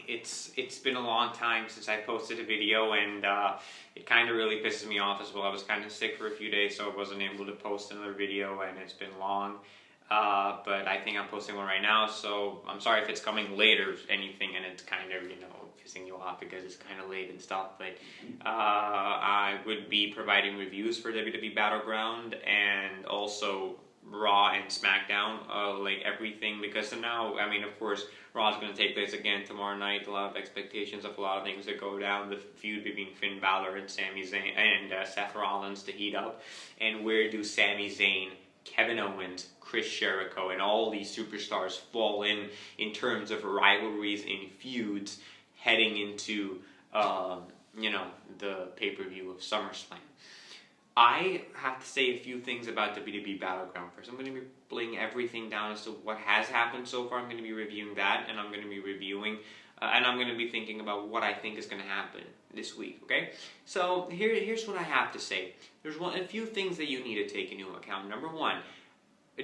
it's been a long time since I posted a video, and it kind of really pisses me off as well. I was kind of sick for a few days, so I wasn't able to post another video, and it's been long. But I think I'm posting one right now, so I'm sorry if it's coming late or anything, and it's kind of, pissing you off because it's kind of late and stuff. But I would be providing reviews for WWE Battleground and also Raw and SmackDown, like everything, because now, I mean, of course, Raw is going to take place again tomorrow night. A lot of expectations of a lot of things that go down. The feud between Finn Balor and Sami Zayn and Seth Rollins to heat up. And where do Sami Zayn, Kevin Owens, Chris Jericho, and all these superstars fall in terms of rivalries and feuds heading into, the pay-per-view of SummerSlam? I have to say a few things about WWE Battleground first. I'm going to be laying everything down as to what has happened so far. I'm going to be reviewing that, and I'm going to be reviewing, and I'm going to be thinking about what I think is going to happen this week, okay? So here's what I have to say. There's a few things that you need to take into account. Number one,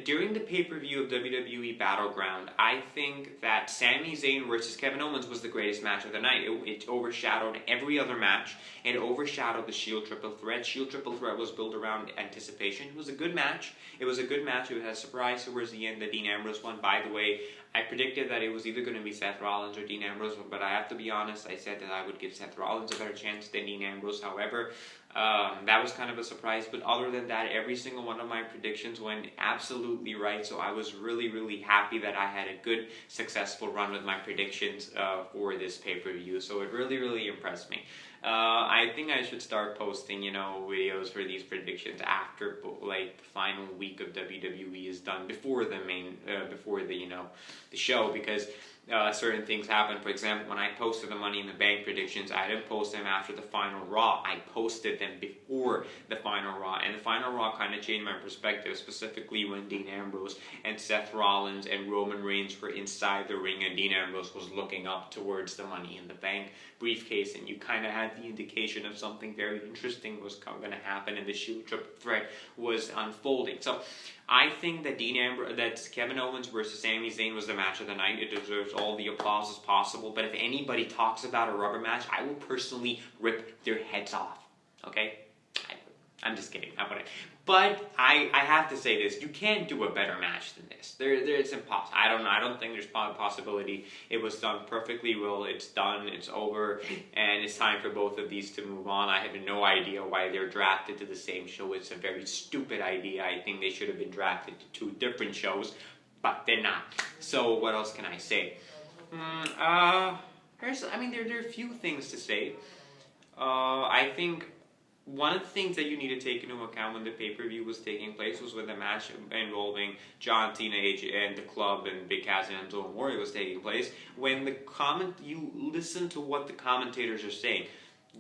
during the pay-per-view of WWE Battleground, I think that Sami Zayn versus Kevin Owens was the greatest match of the night. It overshadowed every other match. It overshadowed the Shield Triple Threat. Shield Triple Threat was built around anticipation. It was a good match. It was a good match. It had a surprise towards the end that Dean Ambrose won. By the way, I predicted that it was either going to be Seth Rollins or Dean Ambrose, but I have to be honest, I said that I would give Seth Rollins a better chance than Dean Ambrose. However, that was kind of a surprise, but other than that, every single one of my predictions went absolutely right, so I was really, really happy that I had a good, successful run with my predictions for this pay-per-view, so it really, really impressed me. I think I should start posting, videos for these predictions after, like, the final week of WWE is done, before the main, the show, because certain things happen. For example, when I posted the Money in the Bank predictions, I didn't post them after the final Raw. I posted them before the final Raw, and the final Raw kind of changed my perspective, specifically when Dean Ambrose and Seth Rollins and Roman Reigns were inside the ring, and Dean Ambrose was looking up towards the Money in the Bank briefcase, and you kind of had the indication of something very interesting was going to happen, and the Shield Triple Threat was unfolding. So I think that that Kevin Owens versus Sami Zayn was the match of the night. It deserves all the applause as possible. But if anybody talks about a rubber match, I will personally rip their heads off. Okay? I'm just kidding. I wouldn't. But I have to say this: you can't do a better match than this. It's impossible. I don't think there's a possibility. It was done perfectly well. It's done. It's over, and it's time for both of these to move on. I have no idea why they're drafted to the same show. It's a very stupid idea. I think they should have been drafted to two different shows, but they're not. So what else can I say? There are a few things to say. I think one of the things that you need to take into account when the pay-per-view was taking place was when the match involving John Cena and the Club and Big Cass and Enzo Amore was taking place. When you listen to what the commentators are saying,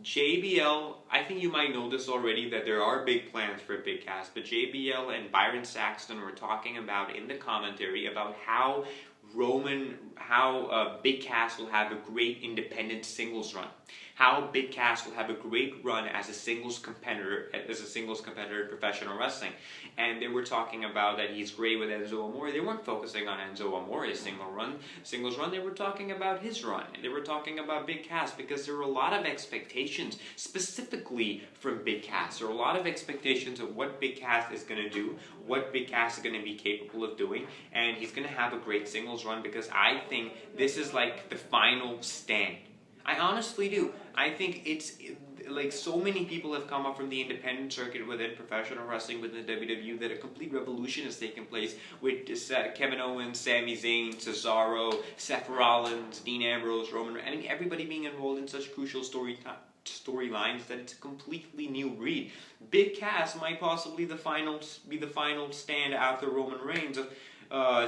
JBL, I think you might know this already, that there are big plans for Big Cass, but JBL and Byron Saxton were talking about in the commentary about how Big Cass will have a great independent singles run. How Big Cass will have a great run as a singles competitor in professional wrestling. And they were talking about that he's great with Enzo Amore. They weren't focusing on Enzo Amore's singles run. They were talking about his run. They were talking about Big Cass because there were a lot of expectations, specifically from Big Cass. There were a lot of expectations of what Big Cass is going to do, what Big Cass is going to be capable of doing, and he's going to have a great singles run because I think this is like the final stand. I honestly do. I think it's like so many people have come up from the independent circuit within professional wrestling, within the WWE, that a complete revolution has taken place with Kevin Owens, Sami Zayn, Cesaro, Seth Rollins, Dean Ambrose, Roman Reigns. I mean, everybody being involved in such crucial storylines that it's a completely new breed. Big Cass might possibly be the final stand after Roman Reigns of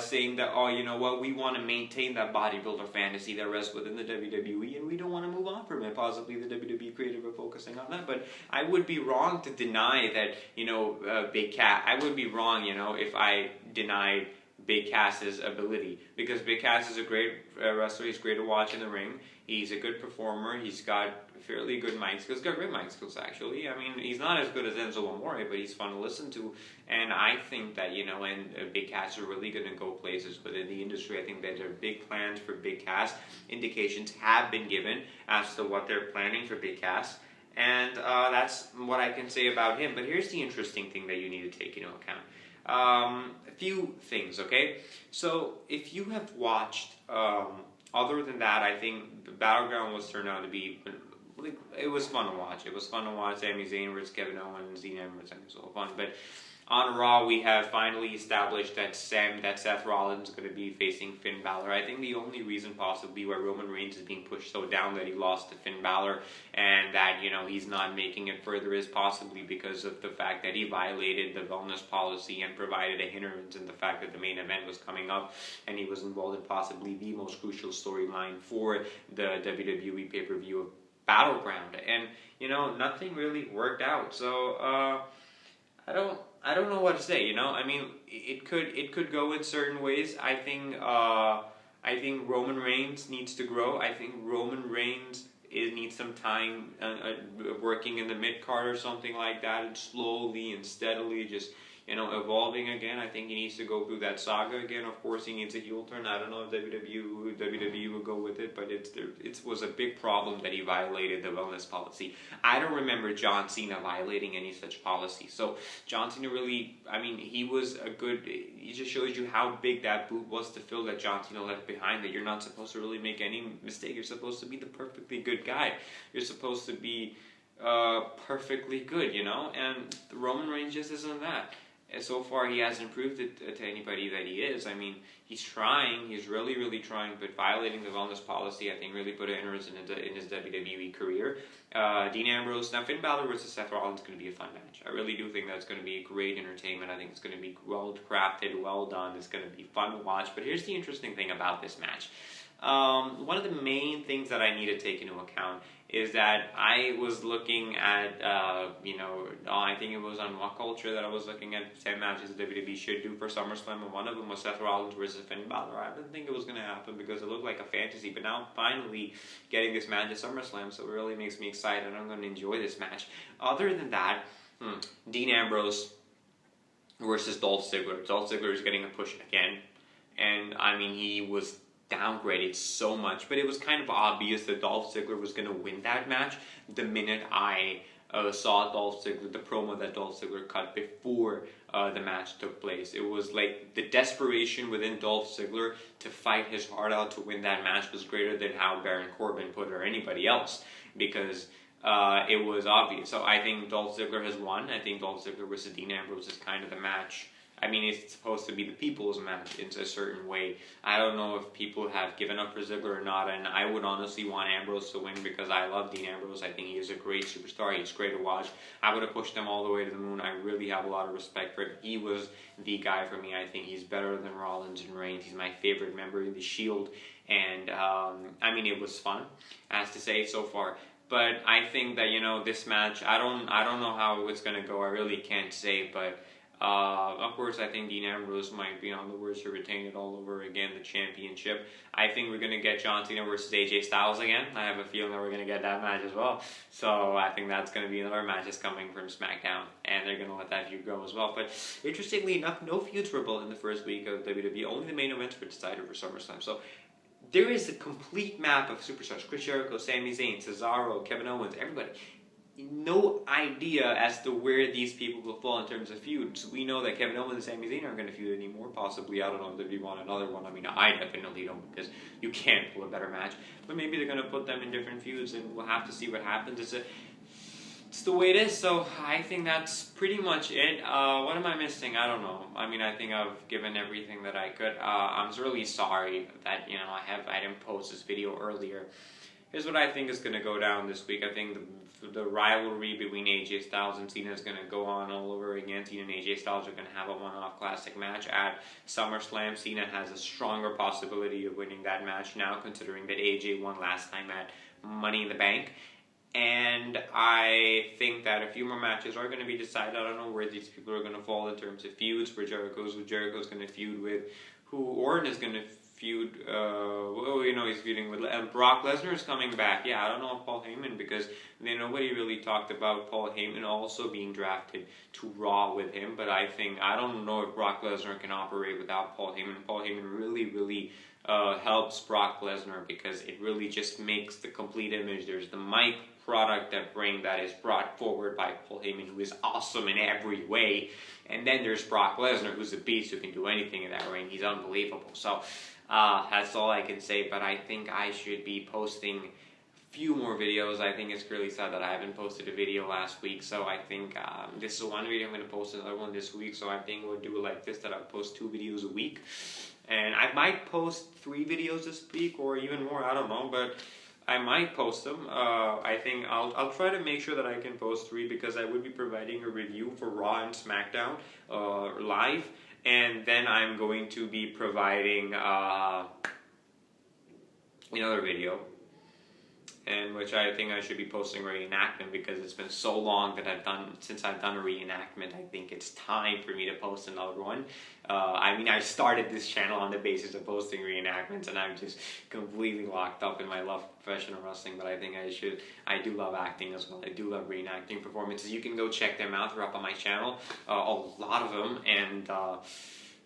saying that, oh, you know what, we want to maintain that bodybuilder fantasy that rests within the WWE, and we don't want to move on from it. Possibly the WWE creative are focusing on that, but I would be wrong to deny that, Big Cass. I would be wrong, if I denied Big Cass's ability, because Big Cass is a great wrestler. He's great to watch in the ring. He's a good performer. He's got fairly good mic skills. He's got great mic skills, actually. I mean, he's not as good as Enzo Amore, but he's fun to listen to. And I think that, and Big Cass are really going to go places within the industry. I think that there are big plans for Big Cass. Indications have been given as to what they're planning for Big Cass. And that's what I can say about him. But here's the interesting thing that you need to take into account. A few things, okay? So, if you have watched, other than that, I think the Battleground was turned out to be, it was fun to watch. It was fun to watch Sami Zayn versus Kevin Owens, Dean Ambrose, and it was all fun. But on Raw, we have finally established that Seth Rollins is going to be facing Finn Balor. I think the only reason possibly why Roman Reigns is being pushed so down that he lost to Finn Balor and that, he's not making it further is possibly because of the fact that he violated the wellness policy and provided a hindrance in the fact that the main event was coming up and he was involved in possibly the most crucial storyline for the WWE pay-per-view of Battleground. And, nothing really worked out. So, I don't know what to say. I mean, it could go in certain ways. I think Roman Reigns needs to grow. I think Roman Reigns needs some time working in the mid card or something like that, and slowly and steadily just evolving again. I think he needs to go through that saga again. Of course, he needs a heel turn. I don't know if WWE will go with it, but it was a big problem that he violated the wellness policy. I don't remember John Cena violating any such policy. So John Cena really, he was a good. It just shows you how big that boot was to fill that John Cena left behind. That you're not supposed to really make any mistake. You're supposed to be the perfectly good guy. You're supposed to be perfectly good, and Roman Reigns just isn't that. So far, he hasn't proved it to anybody that he is. I mean, he's trying. He's really, really trying. But violating the wellness policy, I think, really put an hindrance in his WWE career. Dean Ambrose. Now, Finn Balor versus Seth Rollins is going to be a fun match. I really do think that's going to be great entertainment. I think it's going to be well crafted, well done. It's going to be fun to watch. But here's the interesting thing about this match. One of the main things that I need to take into account is that I was looking at, I think it was on What Culture that I was looking at 10 matches that WWE should do for SummerSlam, and one of them was Seth Rollins versus Finn Balor. I didn't think it was going to happen because it looked like a fantasy, but now I'm finally getting this match at SummerSlam, so it really makes me excited, and I'm going to enjoy this match. Other than that, Dean Ambrose versus Dolph Ziggler. Dolph Ziggler is getting a push again, and he was downgraded so much, but it was kind of obvious that Dolph Ziggler was going to win that match the minute I saw Dolph Ziggler, the promo that Dolph Ziggler cut before the match took place. It was like the desperation within Dolph Ziggler to fight his heart out to win that match was greater than how Baron Corbin put or anybody else, because it was obvious. So I think Dolph Ziggler has won. I think Dolph Ziggler versus Dean Ambrose is kind of the match. It's supposed to be the people's match in a certain way. I don't know if people have given up for Ziggler or not, and I would honestly want Ambrose to win because I love Dean Ambrose. I think he is a great superstar. He's great to watch. I would have pushed him all the way to the moon. I really have a lot of respect for him. He was the guy for me. I think he's better than Rollins and Reigns. He's my favorite member of the Shield, and it was fun, as to say so far. But I think that this match, I don't know how it's gonna go. I really can't say, but. Of course, I think Dean Ambrose might be on the words to retain it all over again, the championship. I think we're going to get John Cena versus AJ Styles again. I have a feeling that we're going to get that match as well. So I think that's going to be another match that's coming from SmackDown, and they're going to let that feud go as well. But interestingly enough, no feuds were built in the first week of WWE. Only the main events were decided for SummerSlam. So there is a complete map of superstars. Chris Jericho, Sami Zayn, Cesaro, Kevin Owens, everybody. No idea as to where these people will fall in terms of feuds. We know that Kevin Owens and Sami Zayn aren't going to feud anymore. Possibly, I don't know if they want another one. I definitely don't, because you can't pull a better match. But maybe they're going to put them in different feuds, and we'll have to see what happens. It's the way it is. So I think that's pretty much it. What am I missing? I don't know. I think I've given everything that I could. I'm really sorry that I didn't post this video earlier. Here's what I think is going to go down this week. I think the rivalry between AJ Styles and Cena is going to go on all over again. Cena and AJ Styles are going to have a one-off classic match at SummerSlam. Cena has a stronger possibility of winning that match now, considering that AJ won last time at Money in the Bank. And I think that a few more matches are going to be decided. I don't know where these people are going to fall in terms of feuds. Where Jericho's going to feud with who Orton is going to feud. He's feuding with Brock Lesnar is coming back. Yeah, I don't know if Paul Heyman, because nobody really talked about Paul Heyman also being drafted to Raw with him. But I don't know if Brock Lesnar can operate without Paul Heyman. Paul Heyman really helps Brock Lesnar, because it really just makes the complete image. There's the mic product that is brought forward by Paul Heyman, who is awesome in every way. And then there's Brock Lesnar, who's a beast, who can do anything in that ring. He's unbelievable. So that's all I can say. But I think I should be posting a few more videos. I think it's really sad that I haven't posted a video last week. So I think this is one video. I'm going to post another one this week. So I think we'll do it like this, that I'll post 2 videos a week. And I might post 3 videos this week, or even more, I don't know. But I might post them. I think I'll try to make sure that I can post 3, because I would be providing a review for Raw and SmackDown live, and then I'm going to be providing another video, in which I think I should be posting a reenactment, because it's been so long that since I've done a reenactment. I think it's time for me to post another one. I started this channel on the basis of posting reenactments, and I'm just completely locked up in my love for professional wrestling, but I think I do love acting as well. I do love reenacting performances. You can go check them out. They're up on my channel, a lot of them, and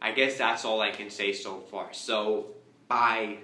I guess that's all I can say so far. So, bye.